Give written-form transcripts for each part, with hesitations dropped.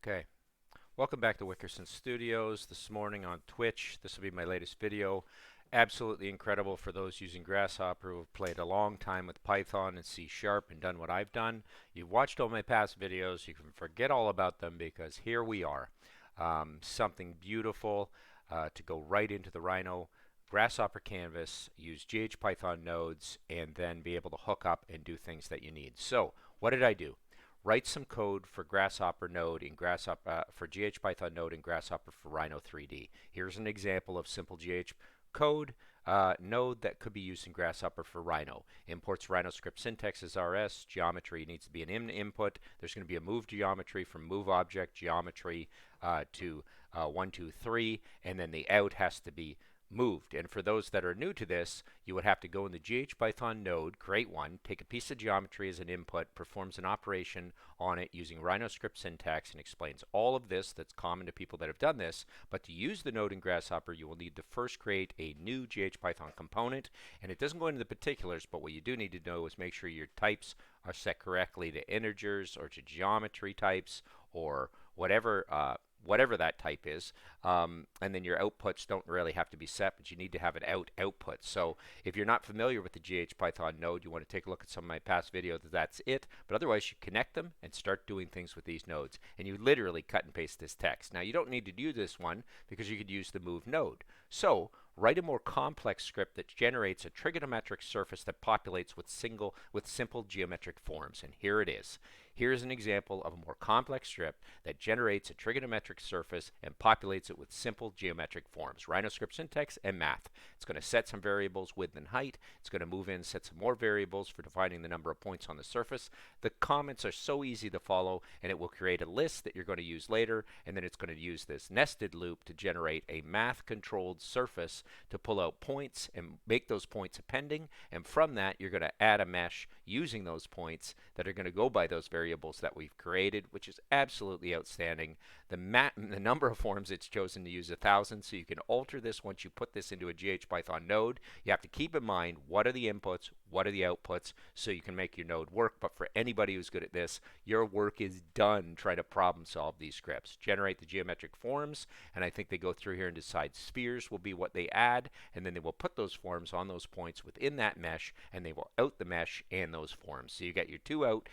Okay, welcome back to Wickerson Studios. This morning on Twitch, this will be my latest video. Absolutely incredible for those using Grasshopper who have played a long time with Python and C# and done what I've done. You've watched all my past videos. You can forget all about them because here we are. Something beautiful to go right into the Rhino Grasshopper canvas, use GH Python nodes, and then be able to hook up and do things that you need. So, what did I do? Write some code for Grasshopper node in Grasshopper for GH Python node in Grasshopper for Rhino 3D. Here's an example of simple GH code node that could be used in Grasshopper for Rhino. Imports Rhino script syntax as RS. Geometry needs to be an input. There's going to be a move geometry from move object geometry to 1, 2, 3, and then the out has to be moved. And for those that are new to this, you would have to go in the GH Python node, create one, take a piece of geometry as an input, performs an operation on it using Rhino script syntax, and explains all of this that's common to people that have done this. But to use the node in Grasshopper, you will need to first create a new GH Python component. And it doesn't go into the particulars, but what you do need to know is make sure your types are set correctly to integers or to geometry types or whatever that type is. And then your outputs don't really have to be set, but you need to have an output. So if you're not familiar with the GH Python node, you want to take a look at some of my past videos. That's it. But otherwise, you connect them and start doing things with these nodes. And you literally cut and paste this text. Now, you don't need to do this one because you could use the move node. So write a more complex script that generates a trigonometric surface that populates with simple geometric forms. And here it is. Here's an example of a more complex script that generates a trigonometric surface and populates it with simple geometric forms. Rhino script syntax and math. It's going to set some variables, width and height. It's going to move in, set some more variables for defining the number of points on the surface. The comments are so easy to follow, and it will create a list that you're going to use later, and then it's going to use this nested loop to generate a math-controlled surface to pull out points and make those points appending, and from that you're going to add a mesh using those points that are going to go by those variables that we've created, which is absolutely outstanding. The number of forms it's chosen to use 1,000, so you can alter this once you put this into a GH Python node. You have to keep in mind what are the inputs, what are the outputs, so you can make your node work. But for anybody who's good at this, your work is done trying to problem solve these scripts. Generate the geometric forms, and I think they go through here and decide spheres will be what they add, and then they will put those forms on those points within that mesh, and they will out the mesh and those forms. So you get your two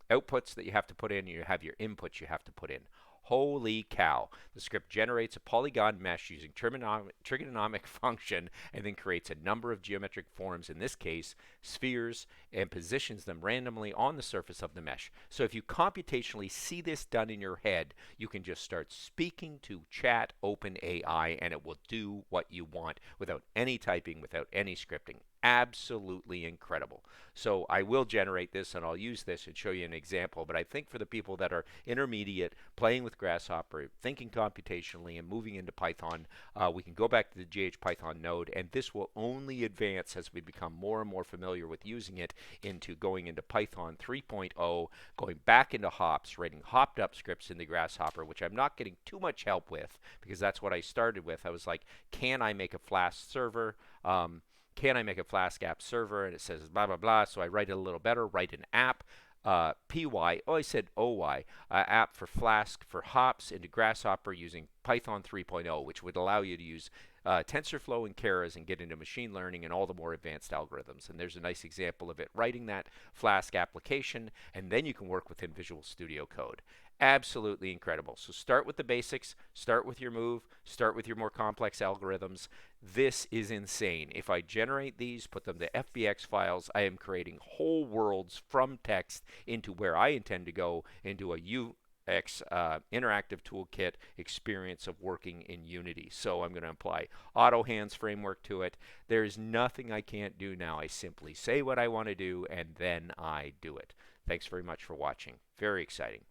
outputs that you have to put in, and you have your inputs you have to put in. Holy cow. The script generates a polygon mesh using trigonometric function and then creates a number of geometric forms, in this case spheres, and positions them randomly on the surface of the mesh. So if you computationally see this done in your head, you can just start speaking to chat OpenAI and it will do what you want without any typing, without any scripting. Absolutely incredible. So I will generate this and I'll use this and show you an example, but I think for the people that are intermediate, playing with Grasshopper, thinking computationally and moving into Python, we can go back to the GH Python node, and this will only advance as we become more and more familiar with using it into going into Python 3.0, going back into hops, writing hopped up scripts in the Grasshopper, which I'm not getting too much help with because that's what I started with. I was like, can I make a Flask server? Can I make a Flask app server? And it says blah, blah, blah. So I write it a little better, write an app, PY, oh, I said OY, app for Flask for hops into Grasshopper using Python 3.0, which would allow you to use TensorFlow and Keras and get into machine learning and all the more advanced algorithms. And there's a nice example of it writing that Flask application, and then you can work within Visual Studio Code. Absolutely incredible. So start with the basics, start with your move, start with your more complex algorithms. This is insane. If I generate these, put them to FBX files, I am creating whole worlds from text into where I intend to go into a UX interactive toolkit experience of working in Unity. So I'm going to apply AutoHands framework to it. There's nothing I can't do now. I simply say what I want to do and then I do it. Thanks very much for watching. Very exciting.